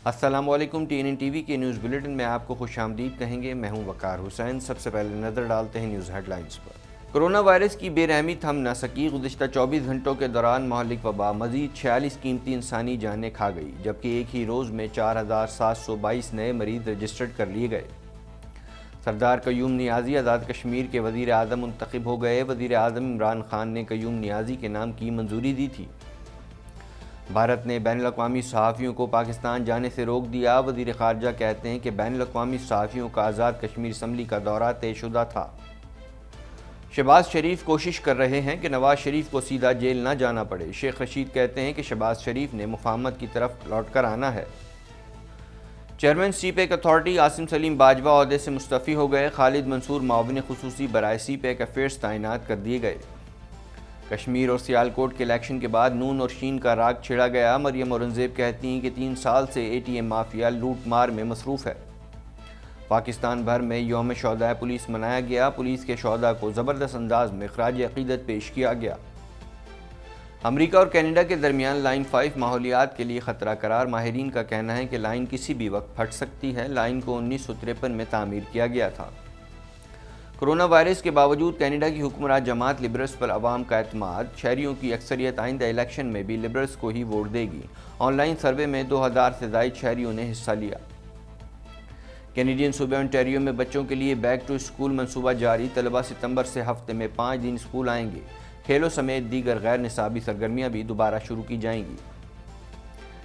السلام علیکم، TNN TV کے نیوز بلیٹن میں آپ کو خوش آمدید کہیں گے۔ میں ہوں وقار حسین۔ سب سے پہلے نظر ڈالتے ہیں نیوز ہیڈ لائنز پر۔ کرونا وائرس کی بے رحمی تھم نہ سکی۔ گزشتہ 24 گھنٹوں کے دوران مہلک وبا مزید 46 قیمتی انسانی جانیں کھا گئی، جبکہ ایک ہی روز میں 4722 نئے مریض رجسٹرڈ کر لیے گئے۔ سردار قیوم نیازی آزاد کشمیر کے وزیر اعظم منتخب ہو گئے۔ وزیر اعظم عمران خان نے قیوم نیازی کے نام کی منظوری دی تھی۔ بھارت نے بین الاقوامی صحافیوں کو پاکستان جانے سے روک دیا۔ وزیر خارجہ کہتے ہیں کہ بین الاقوامی صحافیوں کا آزاد کشمیر اسمبلی کا دورہ طے شدہ تھا۔ شہباز شریف کوشش کر رہے ہیں کہ نواز شریف کو سیدھا جیل نہ جانا پڑے۔ شیخ رشید کہتے ہیں کہ شہباز شریف نے مفاہمت کی طرف لوٹ کر آنا ہے۔ Chairman CPEC authority Asim Saleem Bajwa عہدے سے مستعفی ہو گئے۔ خالد منصور معاون خصوصی برائے سی پیک افیئرز تعینات کر دیے گئے۔ کشمیر اور سیالکوٹ کے الیکشن کے بعد نون اور شین کا راگ چھڑا گیا۔ مریم اورنگزیب کہتی ہیں کہ 3 سال سے ATM مافیا لوٹ مار میں مصروف ہے۔ پاکستان بھر میں یوم شہدائے پولیس منایا گیا۔ پولیس کے شہداء کو زبردست انداز میں خراج عقیدت پیش کیا گیا۔ امریکہ اور کینیڈا کے درمیان لائن 5 ماحولیات کے لیے خطرہ قرار۔ ماہرین کا کہنا ہے کہ لائن کسی بھی وقت پھٹ سکتی ہے۔ لائن کو 1953 میں تعمیر کیا گیا تھا۔ کرونا وائرس کے باوجود کینیڈا کی حکمراں جماعت لبرلز پر عوام کا اعتماد۔ شہریوں کی اکثریت آئندہ الیکشن میں بھی لبرلز کو ہی ووٹ دے گی۔ آن لائن سروے میں 2000 سے زائد شہریوں نے حصہ لیا۔ کینیڈین صوبہ انٹیریو میں بچوں کے لیے بیک ٹو اسکول منصوبہ جاری۔ طلبہ ستمبر سے ہفتے میں 5 دن اسکول آئیں گے۔ کھیلوں سمیت دیگر غیر نصابی سرگرمیاں بھی دوبارہ شروع کی جائیں گی۔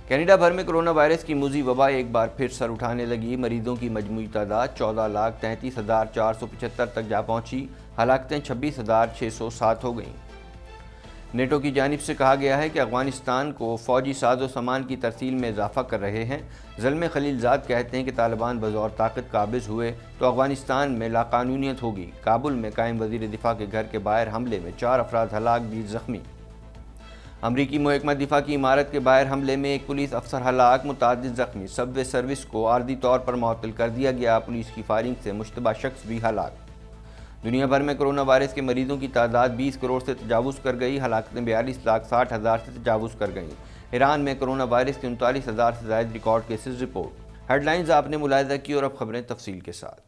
کینیڈا بھر میں کرونا وائرس کی موذی وبا ایک بار پھر سر اٹھانے لگی۔ مریضوں کی مجموعی تعداد 14,33,475 تک جا پہنچی۔ ہلاکتیں 26,607 ہو گئیں۔ نیٹو کی جانب سے کہا گیا ہے کہ افغانستان کو فوجی ساز و سامان کی ترسیل میں اضافہ کر رہے ہیں۔ زلمے خلیل زاد کہتے ہیں کہ طالبان بزور طاقت قابض ہوئے تو افغانستان میں لاقانونیت ہوگی۔ کابل میں قائم وزیر دفاع کے گھر کے باہر حملے میں 4 افراد ہلاک، 20 زخمی۔ امریکی محکمہ دفاع کی عمارت کے باہر حملے میں ایک پولیس افسر ہلاک، متعدد زخمی۔ سب وے سروس کو عارضی طور پر معطل کر دیا گیا۔ پولیس کی فائرنگ سے مشتبہ شخص بھی ہلاک۔ دنیا بھر میں کرونا وائرس کے مریضوں کی تعداد 20 کروڑ سے تجاوز کر گئی۔ ہلاکتیں 42,60,000 سے تجاوز کر گئیں۔ ایران میں کرونا وائرس کے 39,000 سے زائد record cases report. Headlines آپ نے ملاحظہ کی اور اب خبریں تفصیل کے ساتھ۔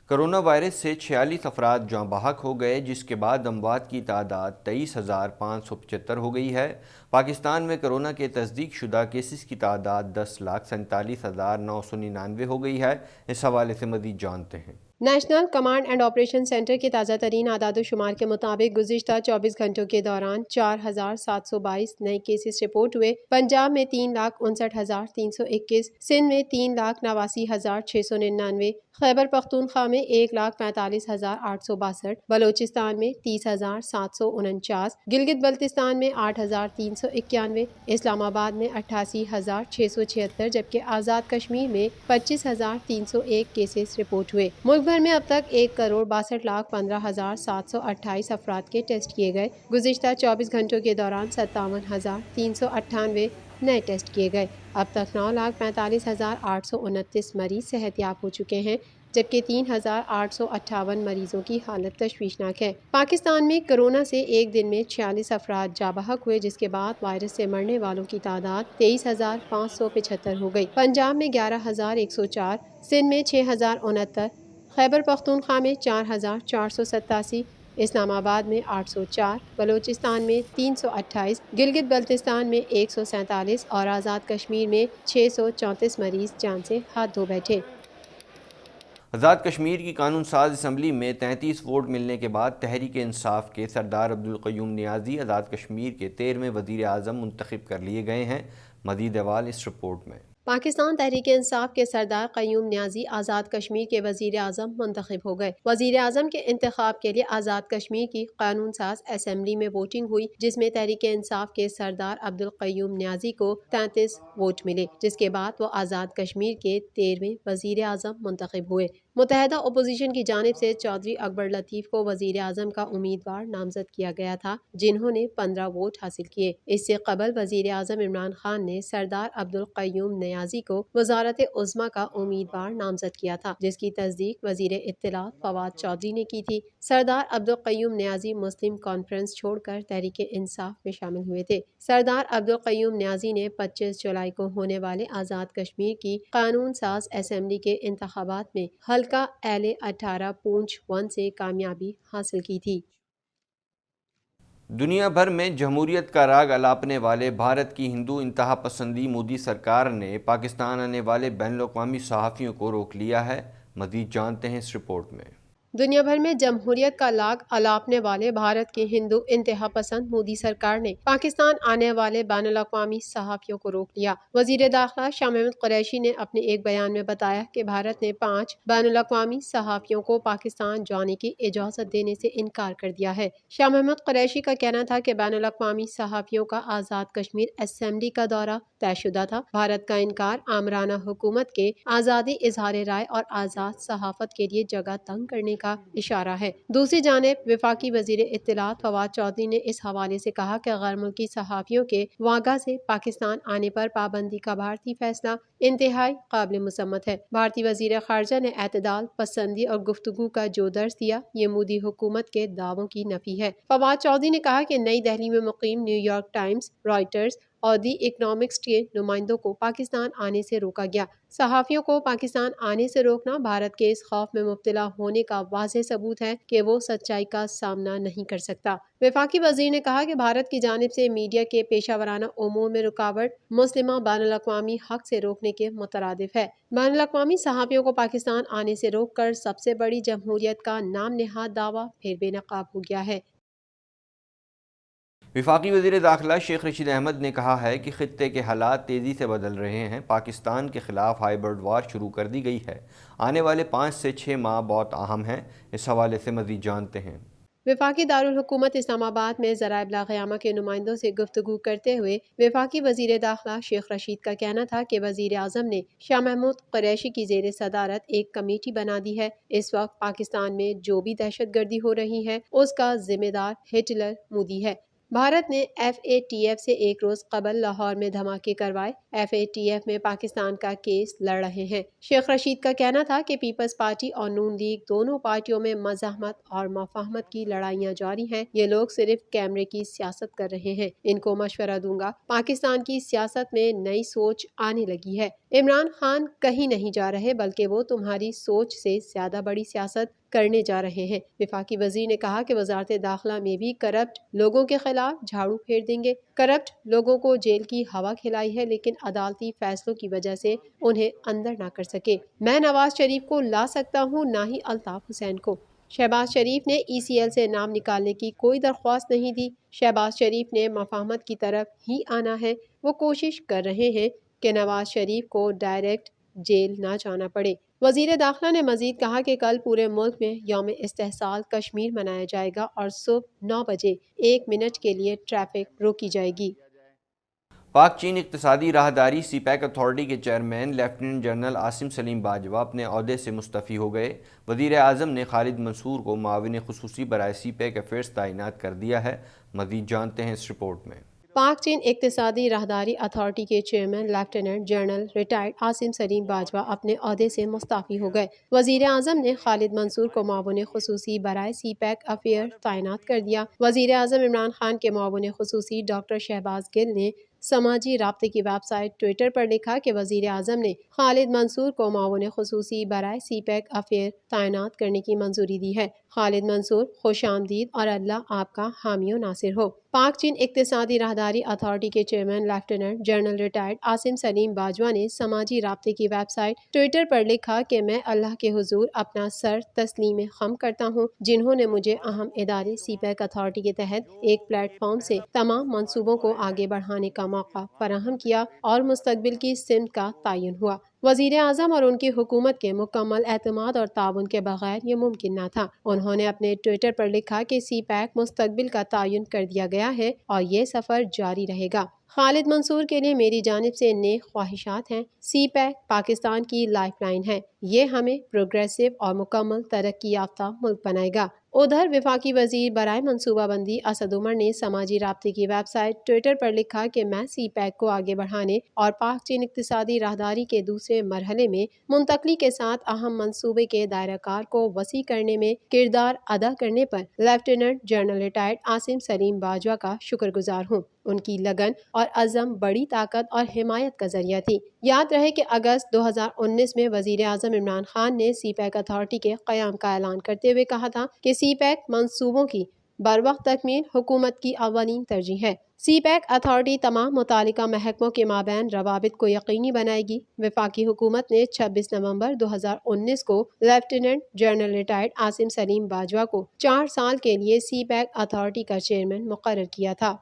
کرونا وائرس سے 46 افراد جاں بحق ہو گئے، جس کے بعد اموات کی تعداد 23,575 ہو گئی ہے۔ پاکستان میں کرونا کے تصدیق شدہ کیسز کی تعداد 10,47,999 ہو گئی ہے۔ اس حوالے سے مزید جانتے ہیں۔ National command and operation centre کے تازہ ترین اعداد و شمار کے مطابق گزشتہ 24 گھنٹوں کے دوران 4,722 نئے کیسز رپورٹ ہوئے۔ پنجاب میں 3,59,321، سندھ میں 3,89,699، خیبر پختونخوا میں 1,45,862، بلوچستان میں 30,749، گلگت بلتستان میں 8,391، اسلام آباد میں 88,676، جبکہ آزاد کشمیر میں 25,301 کیسز رپورٹ ہوئے۔ ملک بھر میں اب تک 1,62,15,728 افراد کے ٹیسٹ کیے گئے۔ گزشتہ 24 گھنٹوں کے دوران 57,398 نئے ٹیسٹ کیے گئے۔ اب تک 9,45,829 مریض صحت یاب ہو چکے ہیں، جبکہ 3,858 مریضوں کی حالت تشویشناک ہے۔ پاکستان میں کرونا سے ایک دن میں 46 افراد جاں بحق ہوئے، جس کے بعد وائرس سے مرنے والوں کی تعداد 23,575 ہو گئی۔ پنجاب میں 11,104، سندھ میں 6,069، خیبر پختونخوا میں 4,487، اسلام آباد میں 804، بلوچستان میں 328، گلگت بلتستان میں 147 اور آزاد کشمیر میں 634 مریض جان سے ہاتھ دھو بیٹھے۔ آزاد کشمیر کی قانون ساز اسمبلی میں 33 ووٹ ملنے کے بعد تحریک انصاف کے سردار عبدالقیوم نیازی آزاد کشمیر کے 13ویں وزیر اعظم منتخب کر لیے گئے ہیں۔ مزید احوال اس رپورٹ میں۔ پاکستان تحریک انصاف کے سردار قیوم نیازی آزاد کشمیر کے وزیر اعظم منتخب ہو گئے۔ وزیر اعظم کے انتخاب کے لیے آزاد کشمیر کی قانون ساز اسمبلی میں ووٹنگ ہوئی، جس میں تحریک انصاف کے سردار عبدالقیوم نیازی کو 33 ووٹ ملے، جس کے بعد وہ آزاد کشمیر کے 13ویں وزیر اعظم منتخب ہوئے۔ متحدہ اپوزیشن کی جانب سے چودھری اکبر لطیف کو وزیر اعظم کا امیدوار نامزد کیا گیا تھا، جنہوں نے 15 ووٹ حاصل کیے۔ اس سے قبل وزیر اعظم عمران خان نے سردار عبدالقیوم نیازی کو وزارت عظمیٰ کا امیدوار نامزد کیا تھا، جس کی تصدیق وزیر اطلاعات فواد چودھری نے کی تھی۔ سردار عبدالقیوم نیازی مسلم کانفرنس چھوڑ کر تحریک انصاف میں شامل ہوئے تھے۔ سردار عبدالقیوم نیازی نے 25 جولائی کو ہونے والے آزاد کشمیر کی قانون ساز اسمبلی کے انتخابات میں حلقہ ایل 18 پونچھ 1 سے کامیابی حاصل کی تھی۔ دنیا بھر میں جمہوریت کا راگ الاپنے والے بھارت کی ہندو انتہا پسندی مودی سرکار نے پاکستان آنے والے بین الاقوامی صحافیوں کو روک لیا ہے۔ مزید جانتے ہیں اس رپورٹ میں۔ دنیا بھر میں جمہوریت کا لاگ الاپنے والے بھارت کی ہندو انتہا پسند مودی سرکار نے پاکستان آنے والے بین الاقوامی صحافیوں کو روک لیا۔ وزیر داخلہ شاہ محمود قریشی نے اپنے ایک بیان میں بتایا کہ بھارت نے 5 بین الاقوامی صحافیوں کو پاکستان جانے کی اجازت دینے سے انکار کر دیا ہے۔ شاہ محمود قریشی کا کہنا تھا کہ بین الاقوامی صحافیوں کا آزاد کشمیر اسمبلی کا دورہ طے شدہ تھا۔ بھارت کا انکار آمرانہ حکومت کے آزادی اظہار رائے اور آزاد صحافت کے لیے جگہ تنگ کرنے کا اشارہ ہے۔ دوسری جانب وفاقی وزیر اطلاعات فواد چودھری نے اس حوالے سے کہا کہ غیر ملکی صحافیوں کے واگا سے پاکستان آنے پر پابندی کا بھارتی فیصلہ انتہائی قابل مذمت ہے۔ بھارتی وزیر خارجہ نے اعتدال پسندی اور گفتگو کا جو درس دیا، یہ مودی حکومت کے دعووں کی نفی ہے۔ فواد چودھری نے کہا کہ نئی دہلی میں مقیم نیو یارک ٹائمز، رائٹرز اور دی اکنامکس کے نمائندوں کو پاکستان آنے سے روکا گیا۔ صحافیوں کو پاکستان آنے سے روکنا بھارت کے اس خوف میں مبتلا ہونے کا واضح ثبوت ہے کہ وہ سچائی کا سامنا نہیں کر سکتا۔ وفاقی وزیر نے کہا کہ بھارت کی جانب سے میڈیا کے پیشہ ورانہ امور میں رکاوٹ مسلمہ بین الاقوامی حق سے روکنے کے مترادف ہے۔ بین الاقوامی صحافیوں کو پاکستان آنے سے روک کر سب سے بڑی جمہوریت کا نام نہاد دعویٰ پھر بے نقاب ہو گیا ہے۔ وفاقی وزیر داخلہ شیخ رشید احمد نے کہا ہے کہ خطے کے حالات تیزی سے بدل رہے ہیں۔ پاکستان کے خلاف ہائبرڈ وار شروع کر دی گئی ہے۔ آنے والے 5 سے 6 ماہ بہت اہم ہیں۔ اس حوالے سے مزید جانتے ہیں۔ وفاقی دارالحکومت اسلام آباد میں ذرائع ابلاغ عامہ کے نمائندوں سے گفتگو کرتے ہوئے وفاقی وزیر داخلہ شیخ رشید کا کہنا تھا کہ وزیر اعظم نے شاہ محمود قریشی کی زیر صدارت ایک کمیٹی بنا دی ہے۔ اس وقت پاکستان میں جو بھی دہشت گردی ہو رہی ہے، اس کا ذمہ دار ہٹلر مودی ہے۔ بھارت نے FATF سے ایک روز قبل لاہور میں دھماکے کروائے۔ FATF میں پاکستان کا کیس لڑ رہے ہیں۔ شیخ رشید کا کہنا تھا کہ پیپلز پارٹی اور نون لیگ دونوں پارٹیوں میں مزاحمت اور مفاہمت کی لڑائیاں جاری ہیں۔ یہ لوگ صرف کیمرے کی سیاست کر رہے ہیں۔ ان کو مشورہ دوں گا، پاکستان کی سیاست میں نئی سوچ آنے لگی ہے۔ عمران خان کہیں نہیں جا رہے، بلکہ وہ تمہاری سوچ سے زیادہ بڑی سیاست کرنے جا رہے ہیں۔ وفاقی وزیر نے کہا کہ وزارت داخلہ میں بھی کرپٹ لوگوں کے خلاف جھاڑو پھیر دیں گے۔ کرپٹ لوگوں کو جیل کی ہوا کھلائی ہے، لیکن عدالتی فیصلوں کی وجہ سے انہیں اندر نہ کر سکے۔ میں نواز شریف کو لا سکتا ہوں، نہ ہی الطاف حسین کو۔ شہباز شریف نے ECL سے نام نکالنے کی کوئی درخواست نہیں دی۔ شہباز شریف نے مفاہمت کی طرف ہی آنا ہے۔ وہ کوشش کر رہے ہیں کہ نواز شریف کو ڈائریکٹ جیل نہ جانا پڑے۔ وزیر داخلہ نے مزید کہا کہ کل پورے ملک میں یوم استحصال کشمیر منایا جائے گا اور صبح 9 بجے 1 منٹ کے لیے ٹریفک روکی جائے گی۔ پاک چین اقتصادی راہداری سی پیک اتھارٹی کے chairman lieutenant general Asim Saleem Bajwa اپنے عہدے سے مستعفی ہو گئے۔ وزیر اعظم نے خالد منصور کو معاون خصوصی برائے سی پیک افیئرز تعینات کر دیا ہے۔ مزید جانتے ہیں اس رپورٹ میں۔ پاک چین اقتصادی راہداری اتھارٹی کے chairman lieutenant general retired Asim Saleem Bajwa اپنے عہدے سے مستعفی ہو گئے۔ وزیر اعظم نے خالد منصور کو معاون خصوصی برائے سی پیک افیئر تعینات کر دیا۔ وزیر اعظم عمران خان کے معاون خصوصی ڈاکٹر شہباز گل نے سماجی رابطے کی ویب سائٹ ٹویٹر پر لکھا کہ وزیر اعظم نے خالد منصور کو معاون خصوصی برائے سی پیک افیئر تعینات کرنے کی منظوری دی ہے۔ خالد منصور، خوش آمدید اور اللہ آپ کا حامی و ناصر ہو۔ پاک چین اقتصادی راہداری اتھارٹی کے chairman lieutenant general retired Asim Saleem Bajwa نے سماجی رابطے کی ویب سائٹ ٹویٹر پر لکھا کہ میں اللہ کے حضور اپنا سر تسلیم خم کرتا ہوں، جنہوں نے مجھے اہم ادارے سی پیک اتھارٹی کے تحت ایک پلیٹ فارم سے تمام منصوبوں کو آگے بڑھانے کا موقع فراہم کیا اور مستقبل کی سمت کا تعین ہوا۔ وزیر اعظم اور ان کی حکومت کے مکمل اعتماد اور تعاون کے بغیر یہ ممکن نہ تھا۔ انہوں نے اپنے ٹویٹر پر لکھا کہ سی پیک مستقبل کا تعین کر دیا گیا ہے اور یہ سفر جاری رہے گا۔ خالد منصور کے لیے میری جانب سے نیک خواہشات ہیں۔ سی پیک پاکستان کی لائف لائن ہے، یہ ہمیں پروگریسو اور مکمل ترقی یافتہ ملک بنائے گا۔ ادھر وفاقی وزیر برائے منصوبہ بندی اسد عمر نے سماجی رابطے کی ویب سائٹ ٹویٹر پر لکھا کہ میں سی پیک کو آگے بڑھانے اور پاک چین اقتصادی راہداری کے دوسرے مرحلے میں منتقلی کے ساتھ اہم منصوبے کے دائرہ کار کو وسیع کرنے میں کردار ادا کرنے پر lieutenant general retired Asim Saleem Bajwa کا شکر گزار ہوں۔ ان کی لگن اور عزم بڑی طاقت اور حمایت کا ذریعہ تھی۔ یاد رہے کہ اگست 2019 میں وزیر اعظم عمران خان نے سی پیک اتھارٹی کے قیام کا اعلان کرتے ہوئے کہا تھا کہ سی پیک منصوبوں کی بروقت تکمیل حکومت کی اولین ترجیح ہے۔ سی پیک اتھارٹی تمام متعلقہ محکموں کے مابین روابط کو یقینی بنائے گی۔ وفاقی حکومت نے 26 نومبر 2019 کو lieutenant general retired Asim Saleem Bajwa کو 4 سال کے لیے سی پیک اتھارٹی کا چیئرمین مقرر کیا تھا۔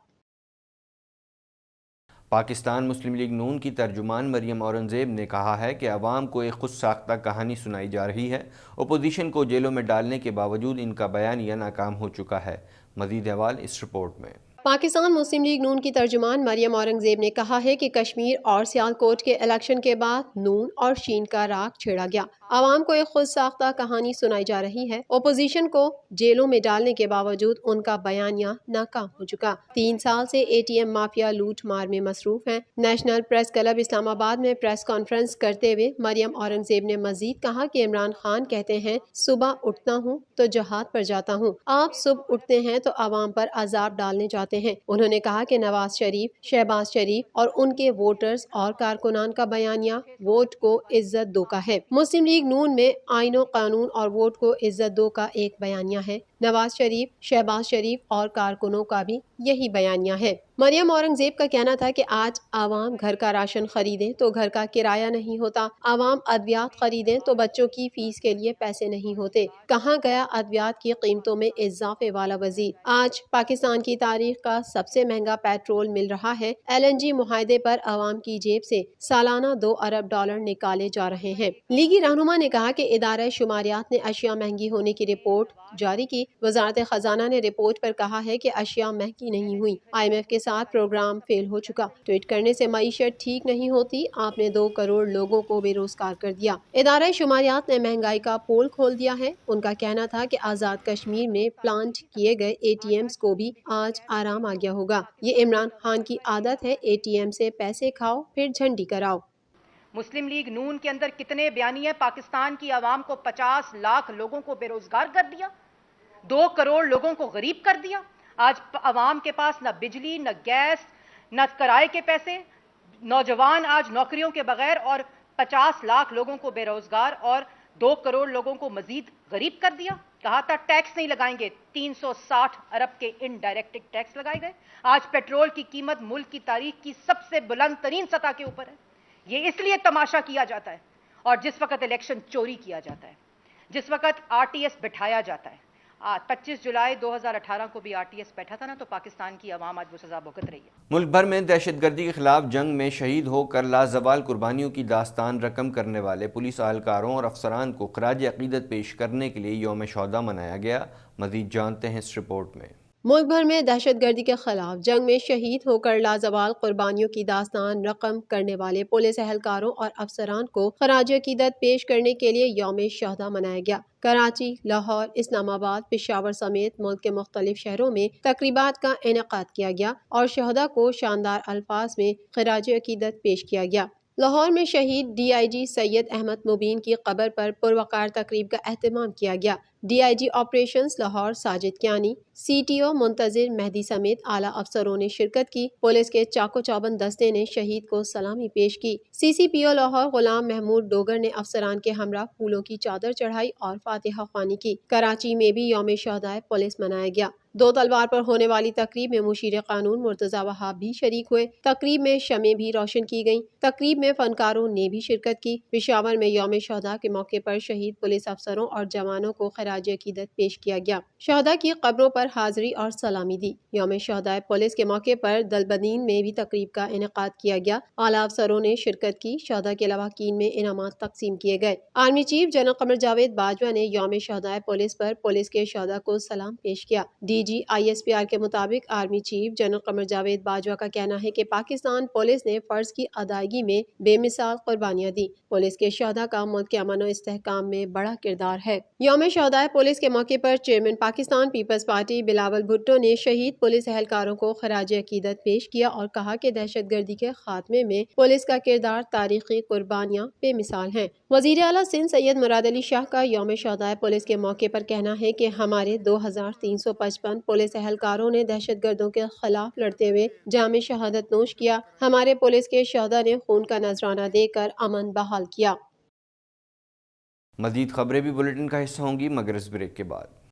پاکستان مسلم لیگ نون کی ترجمان مریم اورنگزیب نے کہا ہے کہ عوام کو ایک خود ساختہ کہانی سنائی جا رہی ہے۔ اپوزیشن کو جیلوں میں ڈالنے کے باوجود ان کا بیانیہ ناکام ہو چکا ہے۔ مزید احوال اس رپورٹ میں۔ پاکستان مسلم لیگ نون کی ترجمان مریم اورنگزیب نے کہا ہے کہ کشمیر اور سیالکوٹ کے الیکشن کے بعد نون اور شین کا راگ چھیڑا گیا۔ عوام کو ایک خود ساختہ کہانی سنائی جا رہی ہے۔ اپوزیشن کو جیلوں میں ڈالنے کے باوجود ان کا بیانیہ ناکام ہو چکا۔ 3 سال سے اے ٹی ایم مافیا لوٹ مار میں مصروف ہیں۔ نیشنل پریس کلب اسلام آباد میں پریس کانفرنس کرتے ہوئے مریم اورنگزیب نے مزید کہا کہ عمران خان کہتے ہیں صبح اٹھتا ہوں تو جہاد پر جاتا ہوں۔ آپ صبح اٹھتے ہیں تو عوام پر عذاب ڈالنے جاتے ہیں۔ انہوں نے کہا کہ نواز شریف، شہباز شریف اور ان کے ووٹرز اور کارکنان کا بیانیہ ووٹ کو عزت دو کا ہے۔ مسلم لیگ نون میں آئین و قانون اور ووٹ کو عزت دو کا ایک بیانیہ ہے۔ نواز شریف، شہباز شریف اور کارکنوں کا بھی یہی بیانیہ ہے۔ مریم اورنگزیب کا کہنا تھا کہ آج عوام گھر کا راشن خریدیں تو گھر کا کرایہ نہیں ہوتا، عوام ادویات خریدیں تو بچوں کی فیس کے لیے پیسے نہیں ہوتے۔ کہاں گیا ادویات کی قیمتوں میں اضافے والا وزیر؟ آج پاکستان کی تاریخ کا سب سے مہنگا پیٹرول مل رہا ہے۔ LNG معاہدے پر عوام کی جیب سے سالانہ $2 ارب نکالے جا رہے ہیں۔ لیگی رہنما نے کہا کہ ادارہ شماریات نے اشیاء مہنگی ہونے کی رپورٹ جاری کی۔ وزارت خزانہ نے رپورٹ پر کہا ہے کہ اشیاء مہنگی نہیں ہوئی۔ IMF کے ساتھ پروگرام فیل ہو چکا۔ ٹویٹ کرنے سے معیشت ٹھیک نہیں ہوتی، آپ نے 2 کروڑ لوگوں کو بے روزگار کر دیا۔ ادارہ شماریات نے مہنگائی کا پول کھول دیا ہے۔ ان کا کہنا تھا کہ آزاد کشمیر میں پلانٹ کیے گئے ATMs کو بھی آج آرام آ گیا ہوگا۔ یہ عمران خان کی عادت ہے، ATM سے پیسے کھاؤ پھر جھنڈی کراؤ۔ مسلم لیگ نون کے اندر کتنے بیانیے پاکستان کی عوام کو 50 لاکھ لوگوں کو بے روزگار کر دیا، 2 کروڑ لوگوں کو غریب کر دیا۔ آج عوام کے پاس نہ بجلی، نہ گیس، نہ کرائے کے پیسے، نوجوان آج نوکریوں کے بغیر، اور 50 لاکھ لوگوں کو بے روزگار اور 2 کروڑ لوگوں کو مزید غریب کر دیا۔ کہا تھا ٹیکس نہیں لگائیں گے، 360 ارب کے انڈائریکٹ ٹیکس لگائے گئے۔ آج پیٹرول کی قیمت ملک کی تاریخ کی سب سے بلند ترین سطح کے اوپر ہے۔ یہ اس لیے تماشا کیا جاتا ہے، اور جس وقت الیکشن چوری کیا جاتا ہے، جس وقت RTS بٹھایا جاتا ہے، 25 جولائی 2018 کو بھی RTS بیٹھا تھا نا، تو پاکستان کی عوام آج وہ سزا بھگت رہی ہے۔ ملک بھر میں دہشت گردی کے خلاف جنگ میں شہید ہو کر لازوال قربانیوں کی داستان رقم کرنے والے پولیس اہلکاروں اور افسران کو خراج عقیدت پیش کرنے کے لیے یوم شہداء منایا گیا۔ مزید جانتے ہیں اس رپورٹ میں۔ ملک بھر میں دہشت گردی کے خلاف جنگ میں شہید ہو کر لازوال قربانیوں کی داستان رقم کرنے والے پولیس اہلکاروں اور افسران کو خراج عقیدت پیش کرنے کے لیے یوم شہداء منایا گیا۔ کراچی، لاہور، اسلام آباد، پشاور سمیت ملک کے مختلف شہروں میں تقریبات کا انعقاد کیا گیا اور شہداء کو شاندار الفاظ میں خراج عقیدت پیش کیا گیا۔ لاہور میں شہید ڈی آئی جی سید احمد مبین کی قبر پر پروقار تقریب کا اہتمام کیا گیا۔ D I G operations Lahore Sajid Kiani, C T O Muntazir Mehdi سمیت اعلیٰ افسروں نے شرکت کی۔ پولیس کے چاقو چوبند دستے نے شہید کو سلامی پیش کی۔ سی سی پی او لاہور غلام محمود ڈوگر نے افسران کے ہمراہ پھولوں کی چادر چڑھائی اور فاتحہ خوانی کی۔ کراچی میں بھی یوم شہدائے پولیس منایا گیا۔ دو تلوار پر ہونے والی تقریب میں مشیر قانون مرتضی وہاب بھی شریک ہوئے۔ تقریب میں شمعیں بھی روشن کی گئیں۔ تقریب میں فنکاروں نے بھی شرکت کی۔ پشاور میں یوم شہداء کے موقع پر شہید پولیس افسروں اور جوانوں کو خراج عقیدت پیش کیا گیا۔ شہداء کی قبروں پر حاضری اور سلامی دی۔ یوم شہداء پولیس کے موقع پر دلبدین میں بھی تقریب کا انعقاد کیا گیا۔ اعلیٰ افسروں نے شرکت کی۔ شہداء کے لواحقین میں انعامات تقسیم کیے گئے۔ Army chief general Qamar Javed Bajwa نے یوم شہداء پولیس پر پولیس کے شہداء کو سلام پیش کیا۔ D G I S P R کے مطابق army chief general Qamar Javed Bajwa کا کہنا ہے کہ پاکستان پولیس نے فرض کی ادائیگی میں بے مثال قربانیاں دی۔ پولیس کے شہداء کا ملک کے امن و استحکام میں بڑا کردار ہے۔ یوم شہداء پولیس کے موقع پر چیئرمین پاکستان پیپلز پارٹی بلاول بھٹو نے شہید پولیس اہلکاروں کو خراج عقیدت پیش کیا اور کہا کہ دہشت گردی کے خاتمے میں پولیس کا کردار تاریخی قربانیاں بے مثال ہیں۔ وزیر اعلیٰ سندھ سید مراد علی شاہ کا یوم شہداء پولیس کے موقع پر کہنا ہے کہ ہمارے 2355 پولیس اہلکاروں نے دہشت گردوں کے خلاف لڑتے ہوئے جام شہادت نوش کیا۔ ہمارے پولیس کے شہداء نے خون کا نذرانہ دے کر امن بحال کیا۔ مزید خبریں بھی بلیٹن کا حصہ ہوں گی مگر اس بریک کے بعد۔